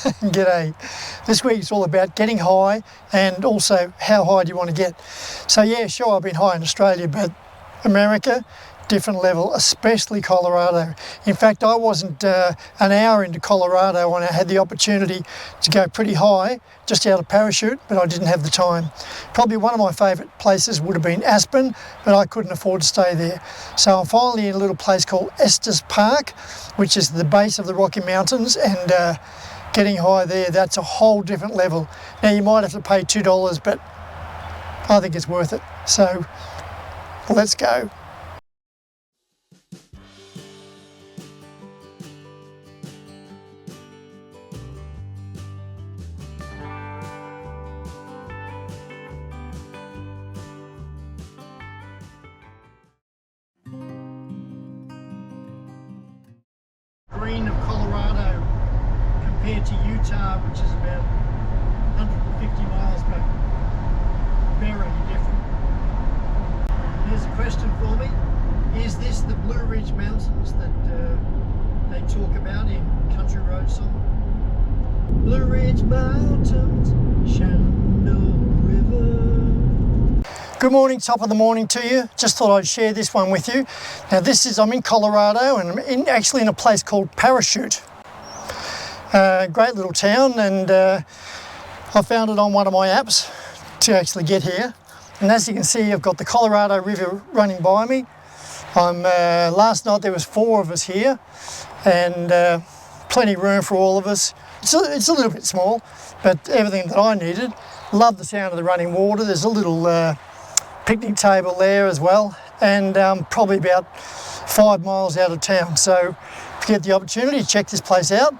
G'day. This week it's all about getting high and also how high do you want to get. So yeah, sure, I've been high in Australia, but America, different level, especially Colorado. In fact, I wasn't an hour into Colorado when I had the opportunity to go pretty high, just out of parachute, but I didn't have the time. Probably one of my favourite places would have been Aspen, but I couldn't afford to stay there. So I'm finally in a little place called Estes Park, which is the base of the Rocky Mountains, and getting high there, that's a whole different level. Now you might have to pay $2, but I think it's worth it. So let's go. Green of Colorado compared to Utah, which is about 150 miles, but very different. Here's a question for me. Is this the Blue Ridge Mountains that they talk about in Country Road song? Blue Ridge Mountains, Shenandoah River. Good morning, top of the morning to you. Just thought I'd share this one with you. Now I'm in Colorado, and I'm actually in a place called Parachute. Great little town, and I found it on one of my apps to actually get here. And as you can see, I've got the Colorado River running by me. Last night there was 4 of us here, and plenty of room for all of us. It's a little bit small, but everything that I needed. Love the sound of the running water. There's a little picnic table there as well, and probably about 5 miles out of town. So if you get the opportunity, check this place out.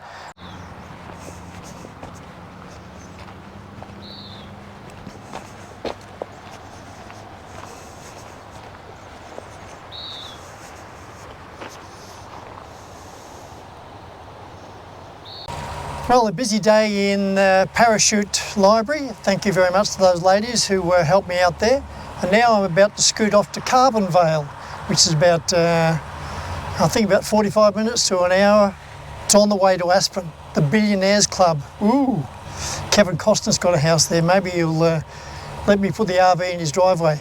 Well, a busy day in Parachute Library. Thank you very much to those ladies who helped me out there. And now I'm about to scoot off to Carbonvale, which is about, I think about 45 minutes to an hour. It's on the way to Aspen, the Billionaires Club. Ooh, Kevin Costner's got a house there. Maybe he'll let me put the RV in his driveway.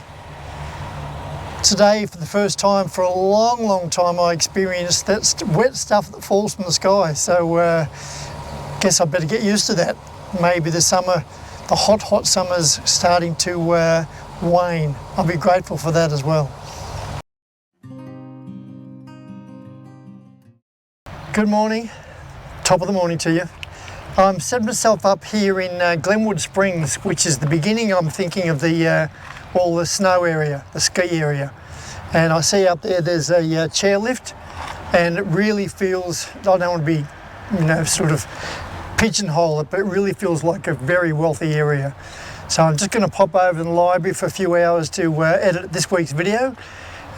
Today, for the first time for a long, long time, I experienced that wet stuff that falls from the sky. So guess I better get used to that. Maybe the hot summer's starting to wane. I'll be grateful for that as well. Good morning, top of the morning to you. I'm setting myself up here in Glenwood Springs, which is the beginning, I'm thinking, of the snow area, the ski area. And I see up there's a chairlift, and it really feels, I don't want to be, sort of pigeonhole it, but it really feels like a very wealthy area. So I'm just going to pop over to the library for a few hours to edit this week's video,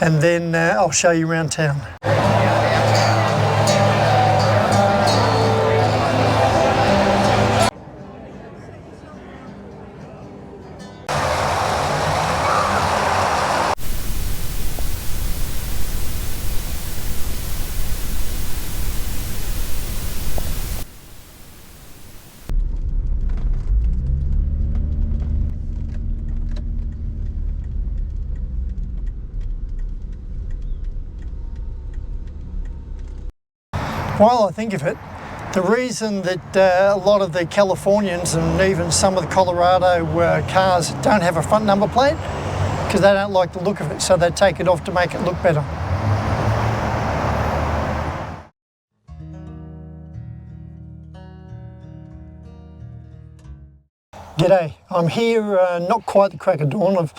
and then I'll show you around town. While I think of it, the reason that a lot of the Californians and even some of the Colorado cars don't have a front number plate, because they don't like the look of it, so they take it off to make it look better. G'day, I'm here not quite the crack of dawn. I've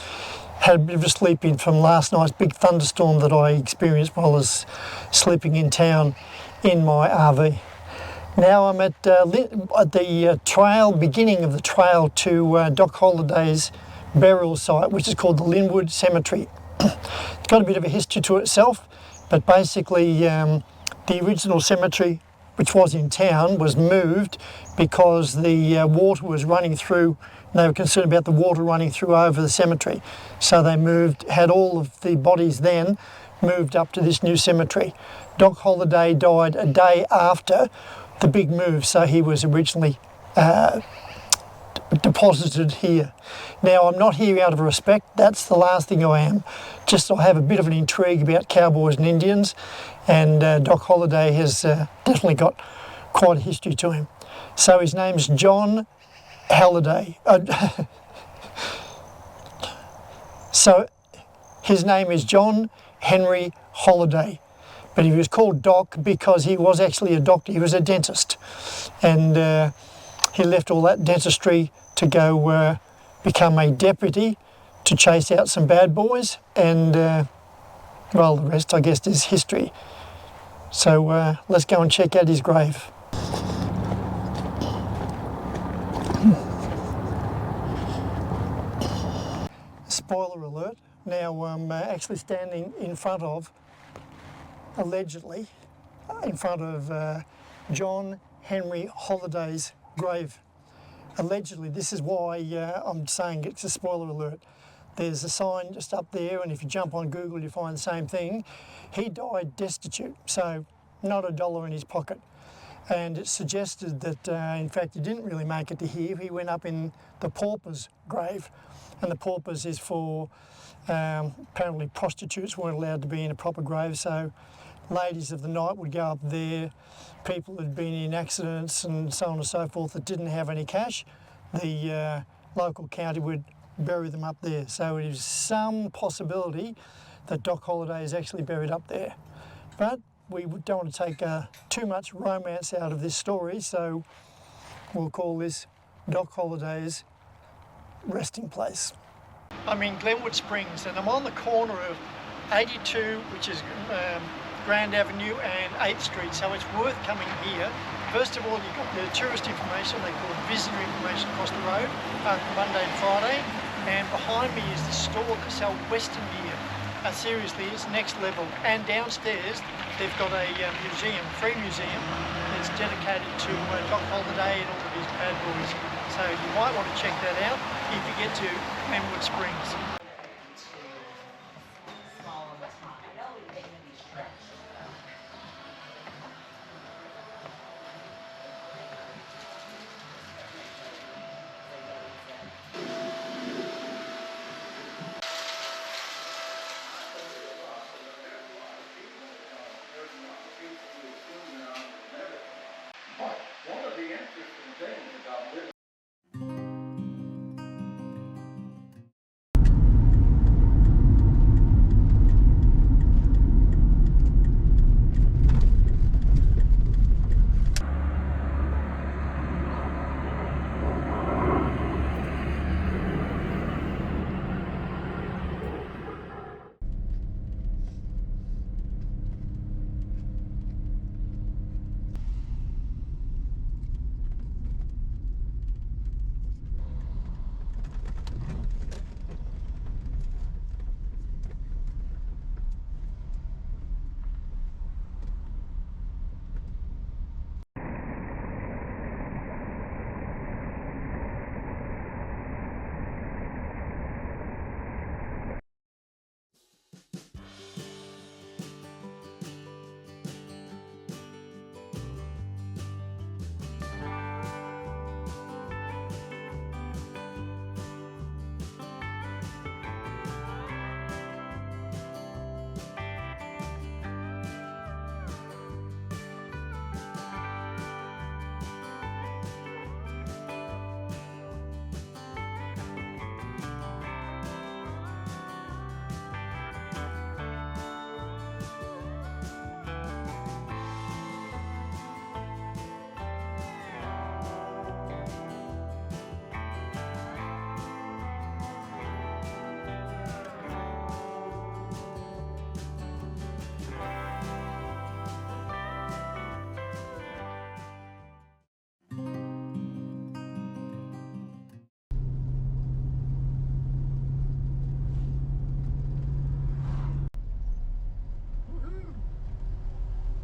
had a bit of a sleep in from last night's big thunderstorm that I experienced while I was sleeping in town in my RV. Now I'm at the trail, beginning of the trail to Doc Holliday's burial site, which is called the Linwood Cemetery. It's got a bit of a history to itself, but basically the original cemetery, which was in town, was moved because the water was running through. They were concerned about the water running through over the cemetery. So they had all of the bodies moved up to this new cemetery. Doc Holliday died a day after the big move, so he was originally deposited here. Now, I'm not here out of respect, that's the last thing I am. Just I have a bit of an intrigue about cowboys and Indians, and Doc Holliday has definitely got quite a history to him. So his name's John Holliday. So his name is John Henry Holliday, but he was called Doc because he was actually a doctor. He was a dentist, and he left all that dentistry to go become a deputy to chase out some bad boys, and well, the rest I guess is history. So let's go and check out his grave. Spoiler alert, now I'm actually standing in front of, allegedly, in front of John Henry Holliday's grave. Allegedly, this is why I'm saying it's a spoiler alert. There's a sign just up there, and if you jump on Google you find the same thing. He died destitute, so not a dollar in his pocket. And it suggested that in fact he didn't really make it to here. He went up in the pauper's grave, and the paupers is for apparently prostitutes weren't allowed to be in a proper grave, so ladies of the night would go up there. People who'd been in accidents and so on and so forth that didn't have any cash, the local county would bury them up there. So it is some possibility that Doc Holliday is actually buried up there. But we don't want to take too much romance out of this story, so we'll call this Doc Holliday's resting place. I'm in Glenwood Springs, and I'm on the corner of 82, which is Grand Avenue, and 8th Street, so it's worth coming here. First of all, you've got the tourist information, they call it visitor information across the road, Monday and Friday, and behind me is the store to sell Western gear. Seriously, it's next level. And downstairs, they've got a museum, free museum, that's dedicated to Doc Holliday and all of his bad boys. So you might want to check that out if you get to Glenwood Springs. One of the interesting things about this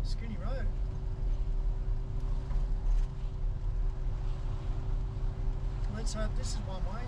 Skinny road. Let's hope this is one way.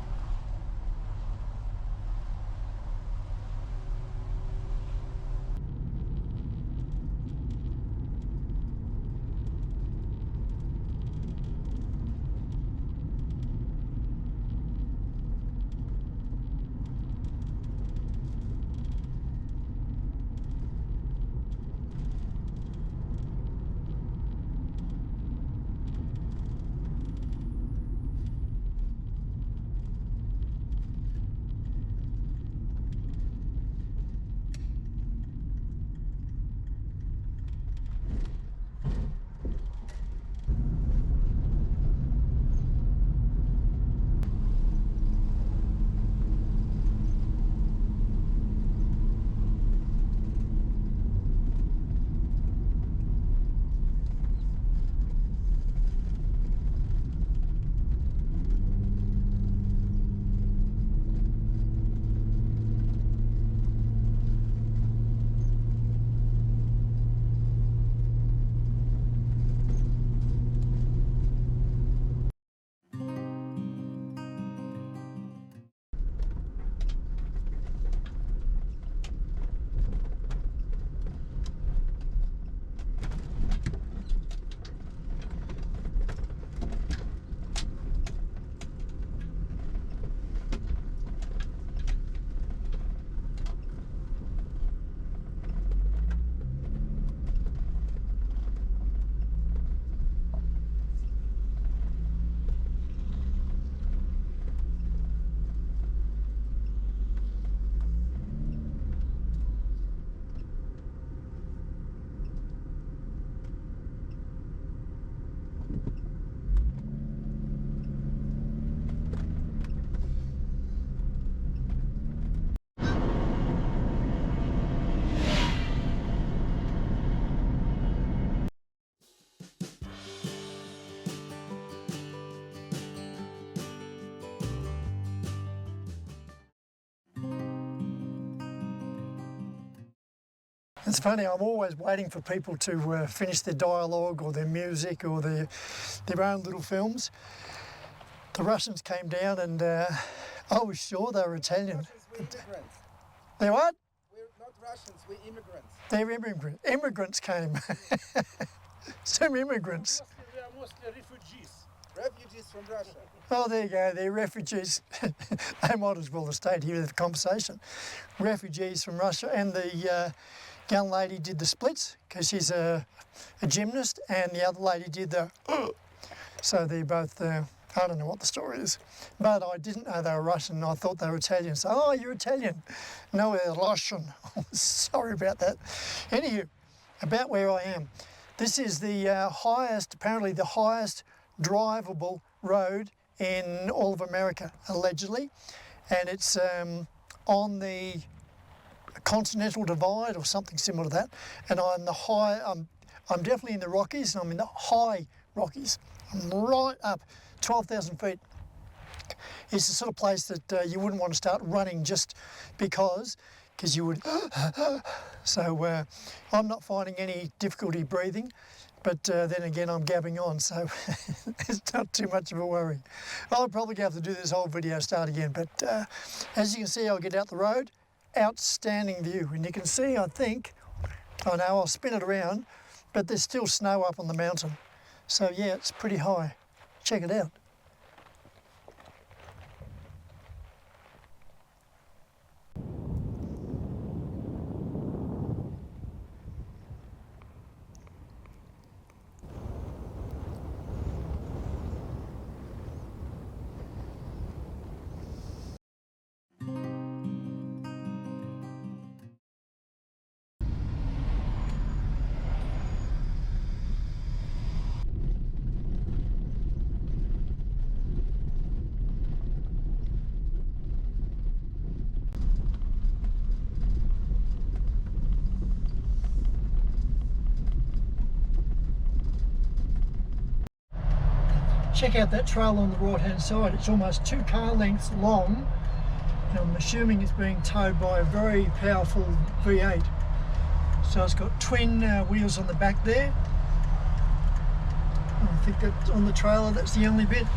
It's funny, I'm always waiting for people to finish their dialogue or their music or their own little films. The Russians came down and I was sure they were Italian. We're immigrants. They're what? We're not Russians, we're immigrants. They're immigrants. Immigrants came. Some immigrants. We are mostly refugees. Refugees from Russia. Oh, there you go, they're refugees. They might as well have stayed here with the conversation. Refugees from Russia, and the young lady did the splits because she's a gymnast, and the other lady did the so they're both, I don't know what the story is, but I didn't know they were Russian. I thought they were Italian. So, oh, you're Italian. No, they're Russian. Sorry about that. Anywho, about where I am. This is the highest, apparently the highest drivable road in all of America, allegedly, and it's on the Continental Divide or something similar to that. And I'm definitely in the Rockies, and I'm in the high Rockies. I'm right up 12,000 feet. It's the sort of place that you wouldn't want to start running just because you would. So I'm not finding any difficulty breathing. But then again, I'm gabbing on, so it's not too much of a worry. I'll probably have to do this whole video start again, but as you can see, I'll get out the road. Outstanding view, and you can see, I think, I know I'll spin it around, but there's still snow up on the mountain. So yeah, it's pretty high. Check it out. Check out that trail on the right hand side. It's almost 2 car lengths long, and I'm assuming it's being towed by a very powerful V8. So it's got twin wheels on the back there. I think that on the trailer, that's the only bit.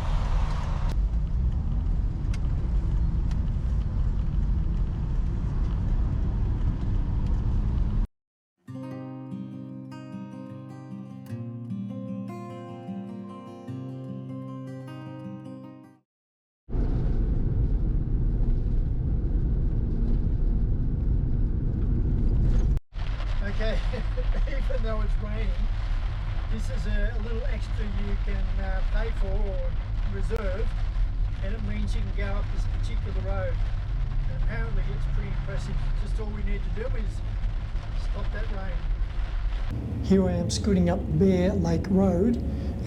Okay, even though it's raining, this is a little extra you can pay for or reserve, and it means you can go up this particular road. And apparently it's pretty impressive. Just all we need to do is stop that rain. Here I am scooting up Bear Lake Road,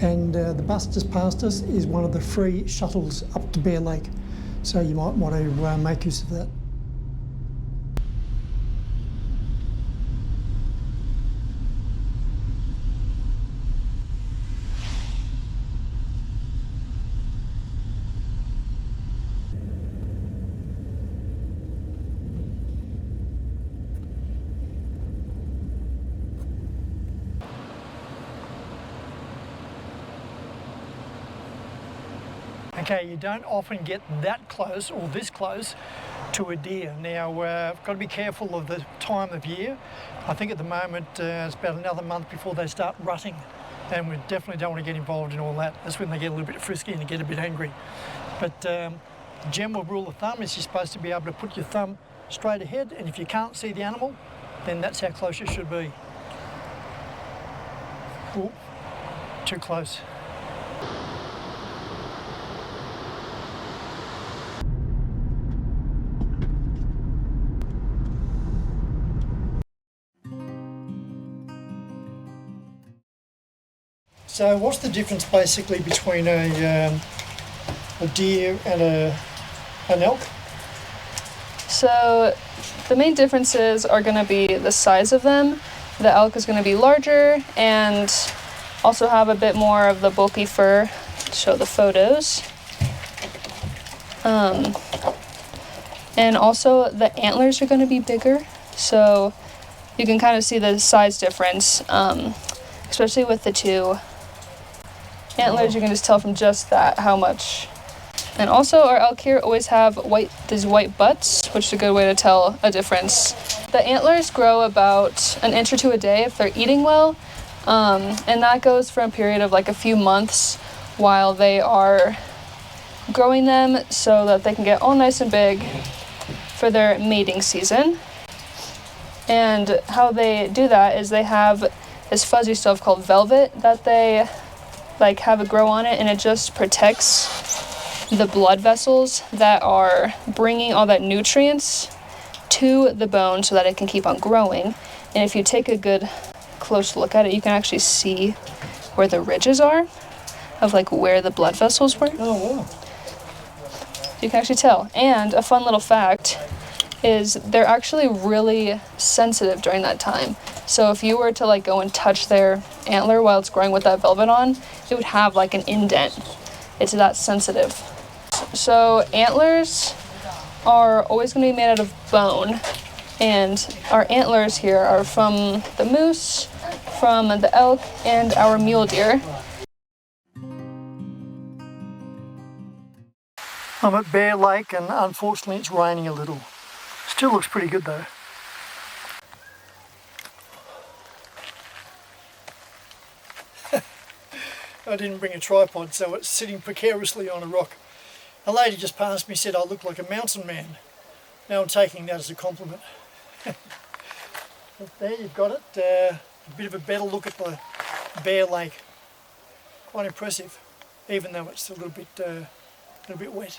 and the bus just past us is one of the free shuttles up to Bear Lake. So you might want to make use of that. Okay, you don't often get that close or this close to a deer. Now, I've got to be careful of the time of year. I think at the moment it's about another month before they start rutting, and we definitely don't want to get involved in all that. That's when they get a little bit frisky and get a bit angry. But general rule of thumb is you're supposed to be able to put your thumb straight ahead, and if you can't see the animal, then that's how close you should be. Ooh, too close. So what's the difference basically between a deer and an elk? So the main differences are going to be the size of them. The elk is going to be larger and also have a bit more of the bulky fur. Show the photos. And also the antlers are going to be bigger. So you can kind of see the size difference, especially with the two antlers. You can just tell from just that how much. And also our elk here always have these white butts, which is a good way to tell a difference. The antlers grow about an inch or two a day if they're eating well, and that goes for a period of like a few months while they are growing them so that they can get all nice and big for their mating season. And how they do that is they have this fuzzy stuff called velvet that they like have it grow on it, and it just protects the blood vessels that are bringing all that nutrients to the bone so that it can keep on growing. And if you take a good close look at it, you can actually see where the ridges are of like where the blood vessels were. Oh, wow. You can actually tell. And a fun little fact is they're actually really sensitive during that time. So if you were to like go and touch their antler while it's growing with that velvet on, it would have like an indent. It's that sensitive. So antlers are always going to be made out of bone, and our antlers here are from the moose, from the elk, and our mule deer. I'm at Bear Lake, and unfortunately it's raining a little. Still looks pretty good though. I didn't bring a tripod, so it's sitting precariously on a rock. A lady just passed me, said I look like a mountain man. Now I'm taking that as a compliment. But there you've got it. A bit of a better look at the Bear Lake. Quite impressive, even though it's a little bit wet.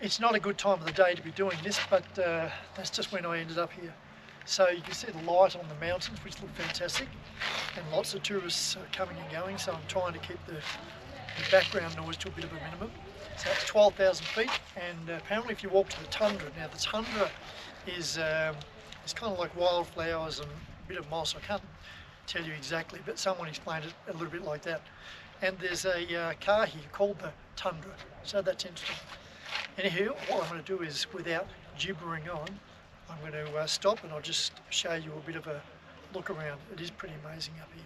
It's not a good time of the day to be doing this, but that's just when I ended up here. So you can see the light on the mountains, which look fantastic, and lots of tourists coming and going, so I'm trying to keep the background noise to a bit of a minimum. So that's 12,000 feet, and apparently if you walk to the tundra, now the tundra is it's kind of like wildflowers and a bit of moss. I can't tell you exactly, but someone explained it a little bit like that. And there's a car here called the Tundra, so that's interesting. Anywho, what I'm going to do is, without gibbering on, I'm going to stop and I'll just show you a bit of a look around. It is pretty amazing up here.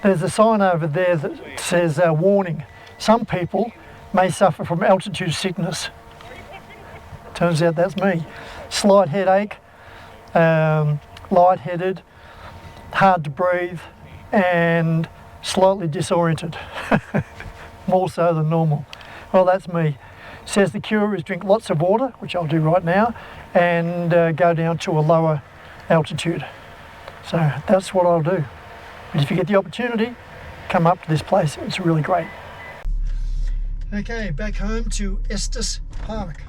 There's a sign over there that says warning. Some people may suffer from altitude sickness. Turns out that's me. Slight headache, lightheaded, hard to breathe, and slightly disoriented. More so than normal. Well, that's me. Says the cure is drink lots of water, which I'll do right now, and go down to a lower altitude. So that's what I'll do. But if you get the opportunity, come up to this place. It's really great. Okay, back home to Estes Park.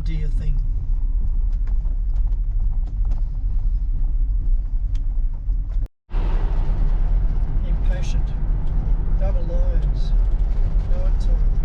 deer thing. Impatient. Double lines. Night time.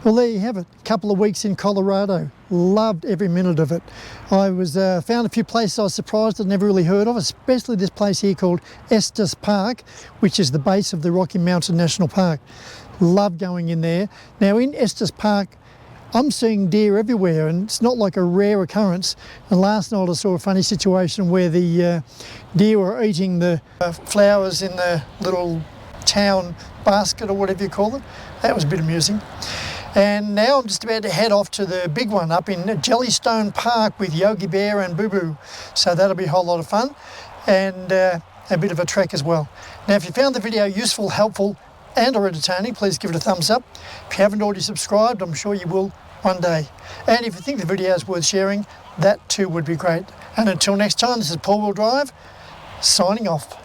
Well, there you have it. A couple of weeks in Colorado. Loved every minute of it. I found a few places I was surprised I'd never really heard of, especially this place here called Estes Park, which is the base of the Rocky Mountain National Park. Love going in there. Now in Estes Park, I'm seeing deer everywhere, and it's not like a rare occurrence. And last night I saw a funny situation where the deer were eating the flowers in the little town basket or whatever you call it. That was a bit amusing. And now I'm just about to head off to the big one up in Jellystone Park with Yogi Bear and Boo Boo. So that'll be a whole lot of fun, and a bit of a trek as well. Now, if you found the video useful, helpful and or entertaining, please give it a thumbs up. If you haven't already subscribed, I'm sure you will one day. And if you think the video is worth sharing, that too would be great. And until next time, this is Paul Wheel Drive, signing off.